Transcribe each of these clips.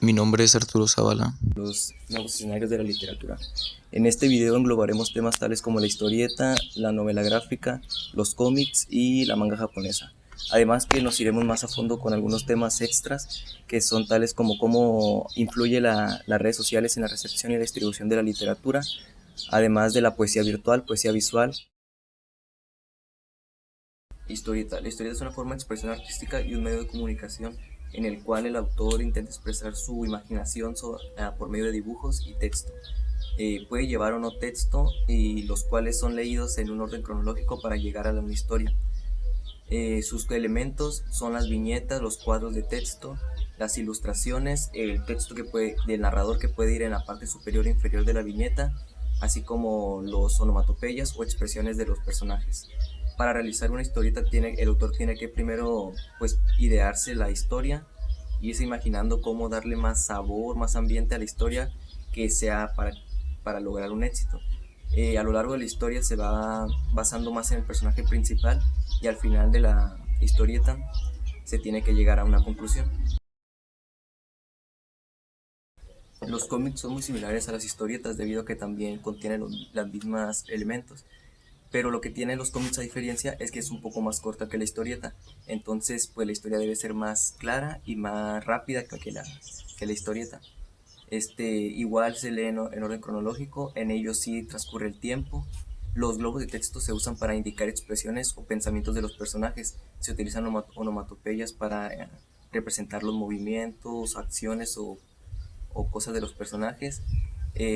Mi nombre es Arturo Zavala. Los nuevos escenarios de la literatura. En este video englobaremos temas tales como la historieta, la novela gráfica, los cómics y la manga japonesa. Además que nos iremos más a fondo con algunos temas extras que son tales como cómo influye las redes sociales en la recepción y la distribución de la literatura, además de la poesía virtual, poesía visual. Historieta. La historieta es una forma de expresión artística y un medio de comunicación en el cual el autor intenta expresar su imaginación por medio de dibujos y texto. Puede llevar o no texto y los cuales son leídos en un orden cronológico para llegar a una historia. Sus elementos son las viñetas, los cuadros de texto, las ilustraciones, el texto del narrador que puede ir en la parte superior e inferior de la viñeta, así como los onomatopeyas o expresiones de los personajes. Para realizar una historieta el autor tiene que primero idearse la historia y irse imaginando cómo darle más sabor, más ambiente a la historia que sea para lograr un éxito. A lo largo de la historia se va basando más en el personaje principal y al final de la historieta se tiene que llegar a una conclusión. Los cómics son muy similares a las historietas debido a que también contienen los mismos elementos, pero lo que tienen los cómics a diferencia es que es un poco más corta que la historieta, entonces pues la historia debe ser más clara y más rápida que la historieta. Igual se lee en orden cronológico, en ellos sí transcurre el tiempo. Los globos de texto se usan para indicar expresiones o pensamientos de los personajes. Se utilizan onomatopeyas para representar los movimientos, acciones o cosas de los personajes.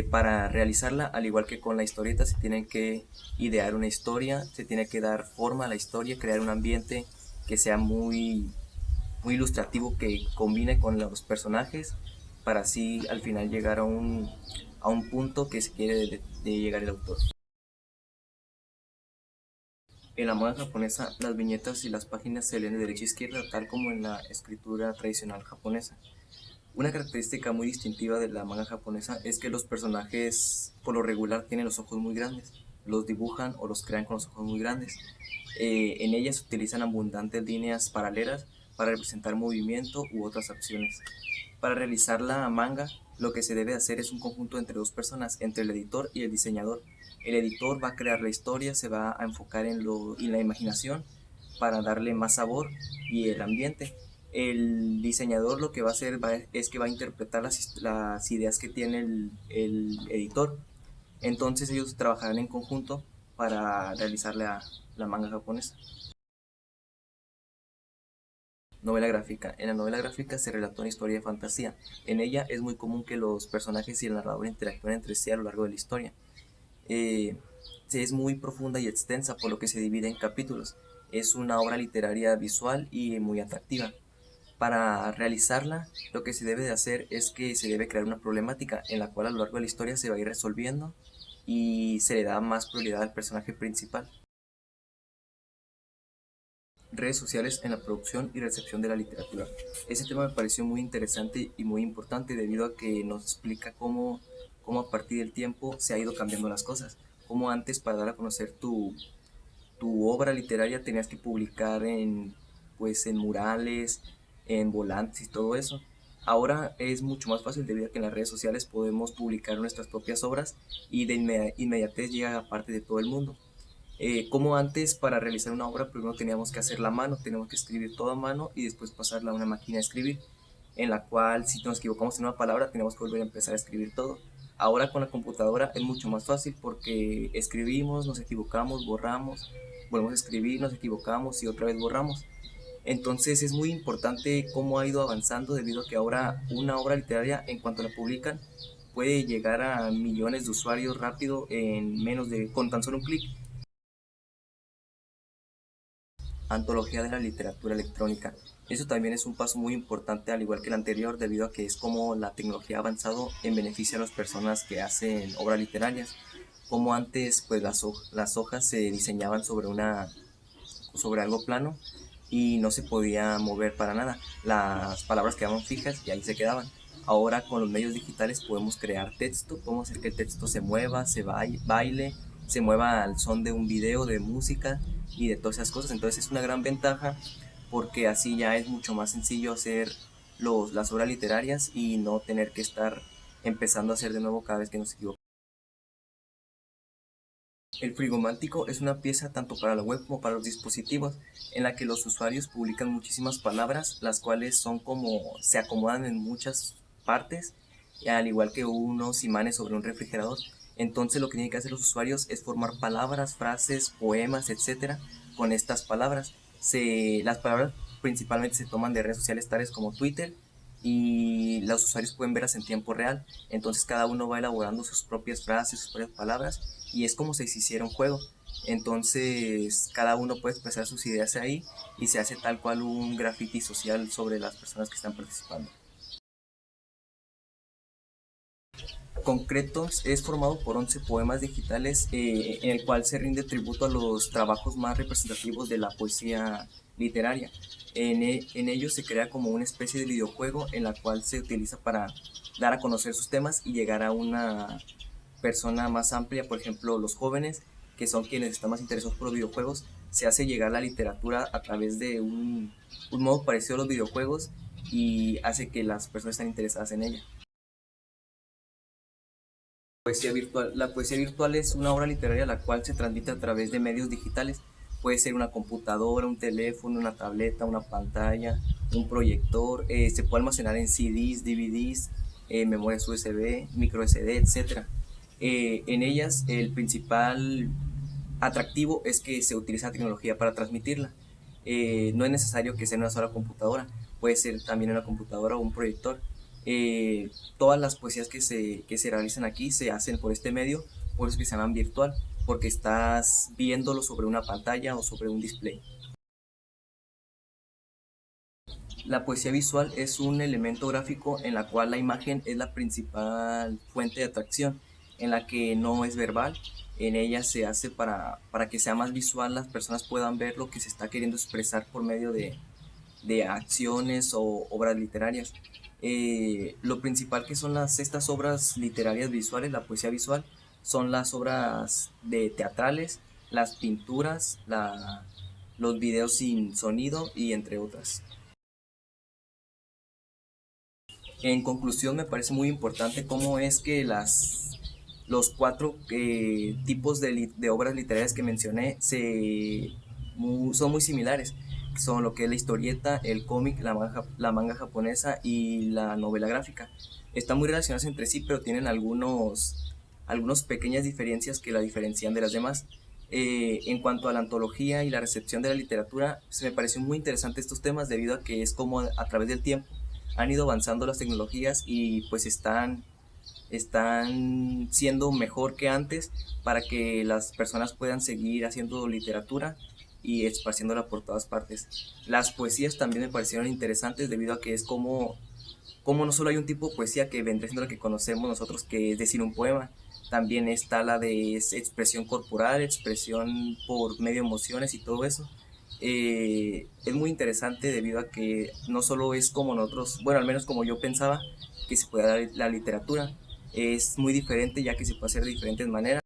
Para realizarla, al igual que con la historieta, se tiene que idear una historia, se tiene que dar forma a la historia, crear un ambiente que sea muy ilustrativo, que combine con los personajes, para así al final llegar a un punto que se quiere de llegar el autor. En la moda japonesa, las viñetas y las páginas se leen de derecha a izquierda, tal como en la escritura tradicional japonesa. Una característica muy distintiva de la manga japonesa es que los personajes por lo regular tienen los ojos muy grandes, los dibujan o los crean con los ojos muy grandes. En ellas se utilizan abundantes líneas paralelas para representar movimiento u otras acciones. Para realizar la manga, lo que se debe hacer es un conjunto entre dos personas, entre el editor y el diseñador. El editor va a crear la historia, se va a enfocar en la imaginación para darle más sabor y el ambiente. El diseñador lo que va a hacer es que va a interpretar las ideas que tiene el editor. Entonces ellos trabajarán en conjunto para realizar la manga japonesa. Novela gráfica. En la novela gráfica se relata una historia de fantasía. En ella es muy común que los personajes y el narrador interactúen entre sí a lo largo de la historia. Eh, es muy profunda y extensa, por lo que se divide en capítulos. Es una obra literaria visual y muy atractiva. Para realizarla, lo que se debe de hacer es que se debe crear una problemática en la cual a lo largo de la historia se va a ir resolviendo y se le da más prioridad al personaje principal. Redes sociales en la producción y recepción de la literatura. Ese tema me pareció muy interesante y muy importante debido a que nos explica cómo a partir del tiempo se ha ido cambiando las cosas. Como antes, para dar a conocer tu obra literaria tenías que publicar en murales, en volantes y todo eso. Ahora es mucho más fácil debido a que en las redes sociales podemos publicar nuestras propias obras y de inmediatez llega a parte de todo el mundo. Como antes, para realizar una obra primero teníamos que hacerla a mano, teníamos que escribir todo a mano y después pasarla a una máquina de escribir, en la cual si nos equivocamos en una palabra teníamos que volver a empezar a escribir todo. Ahora con la computadora es mucho más fácil porque escribimos, nos equivocamos, borramos, volvemos a escribir, nos equivocamos y otra vez borramos. Entonces es muy importante cómo ha ido avanzando debido a que ahora una obra literaria, en cuanto la publican, puede llegar a millones de usuarios rápido con tan solo un clic. Antología de la literatura electrónica. Eso también es un paso muy importante al igual que el anterior debido a que es como la tecnología ha avanzado en beneficio a las personas que hacen obras literarias. Como antes pues las hojas se diseñaban sobre algo plano y no se podía mover para nada. Las palabras quedaban fijas y ahí se quedaban. Ahora con los medios digitales podemos crear texto, podemos hacer que el texto se mueva, se baile, se mueva al son de un video, de música y de todas esas cosas. Entonces es una gran ventaja porque así ya es mucho más sencillo hacer las obras literarias y no tener que estar empezando a hacer de nuevo cada vez que nos equivocamos. El Frigomántico es una pieza tanto para la web como para los dispositivos, en la que los usuarios publican muchísimas palabras, las cuales son como se acomodan en muchas partes, al igual que unos imanes sobre un refrigerador. Entonces lo que tienen que hacer los usuarios es formar palabras, frases, poemas, etcétera, con estas palabras. Las palabras principalmente se toman de redes sociales tales como Twitter, y los usuarios pueden verlas en tiempo real. Entonces cada uno va elaborando sus propias frases, sus propias palabras, y es como si se hiciera un juego. Entonces cada uno puede expresar sus ideas ahí y se hace tal cual un graffiti social sobre las personas que están participando. Concretos es formado por 11 poemas digitales, en el cual se rinde tributo a los trabajos más representativos de la poesía literaria. En ellos se crea como una especie de videojuego en la cual se utiliza para dar a conocer sus temas y llegar a una persona más amplia. Por ejemplo, los jóvenes, que son quienes están más interesados por los videojuegos, se hace llegar la literatura a través de un modo parecido a los videojuegos, y hace que las personas estén interesadas en ella. Poesía virtual. La poesía virtual es una obra literaria la cual se transmite a través de medios digitales. Puede ser una computadora, un teléfono, una tableta, una pantalla, un proyector. Se puede almacenar en CDs, DVDs, memorias USB, micro SD, etc. En ellas el principal atractivo es que se utiliza tecnología para transmitirla. No es necesario que sea una sola computadora, puede ser también una computadora o un proyector. Todas las poesías que se realizan aquí se hacen por este medio, por eso que se llaman virtual, porque estás viéndolo sobre una pantalla o sobre un display. La poesía visual es un elemento gráfico en la cual la imagen es la principal fuente de atracción, en la que no es verbal. En ella se hace para que sea más visual, las personas puedan ver lo que se está queriendo expresar por medio de acciones o obras literarias. Lo principal que son estas obras literarias visuales, la poesía visual, son las obras de teatrales, las pinturas, los videos sin sonido y entre otras. En conclusión, me parece muy importante cómo es que los cuatro tipos de obras literarias que mencioné son muy similares. Son lo que es la historieta, el cómic, la manga japonesa y la novela gráfica. Están muy relacionadas entre sí, pero tienen algunas pequeñas diferencias que la diferencian de las demás. En cuanto a la antología y la recepción de la literatura, se me pareció muy interesante estos temas debido a que es como a través del tiempo han ido avanzando las tecnologías y pues están siendo mejor que antes para que las personas puedan seguir haciendo literatura y esparciéndola por todas partes. Las poesías también me parecieron interesantes debido a que es como no solo hay un tipo de poesía que vendría siendo la que conocemos nosotros, que es decir, un poema. También está la de expresión corporal, expresión por medio de emociones y todo eso. Es muy interesante debido a que no solo es como nosotros, bueno, al menos como yo pensaba que se puede dar la literatura, es muy diferente ya que se puede hacer de diferentes maneras.